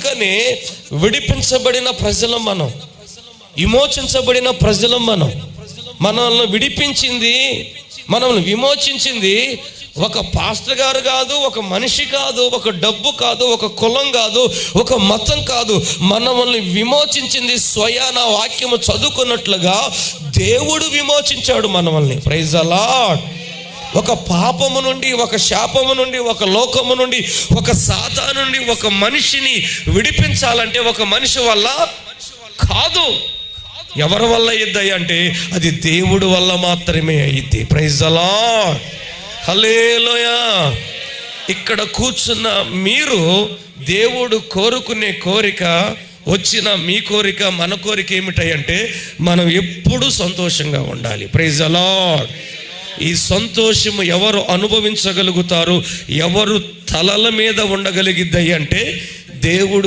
కనుకనే విడిపించబడిన ప్రజలం మనం, విమోచించబడిన ప్రజలం మనం. మనల్ని విడిపించింది, మనల్ని విమోచించింది ఒక పాస్టర్ గారు కాదు, ఒక మనిషి కాదు, ఒక డబ్బు కాదు, ఒక కులం కాదు, ఒక మతం కాదు. మనల్ని విమోచించింది స్వయాన వాక్యము చదువుకున్నట్లుగా దేవుడు విమోచించాడు మనల్ని. Praise the Lord. ఒక పాపము నుండి, ఒక శాపము నుండి, ఒక లోకము నుండి, ఒక సాతాను నుండి ఒక మనిషిని విడిపించాలంటే ఒక మనిషి వల్ల కాదు. ఎవరి వల్ల అయ్యిద్ది అంటే అది దేవుడు వల్ల మాత్రమే అయ్యిద్ది. Praise the Lord. హల్లెలూయా. ఇక్కడ కూర్చున్న మీరు దేవుడు కోరుకునే కోరిక, వచ్చిన మీ కోరిక, మన కోరిక ఏమిటంటే మనం ఎప్పుడూ సంతోషంగా ఉండాలి. Praise the Lord. ఈ సంతోషము ఎవరు అనుభవించగలుగుతారు, ఎవరు తలల మీద ఉండగలిగిద్ది అంటే దేవుడు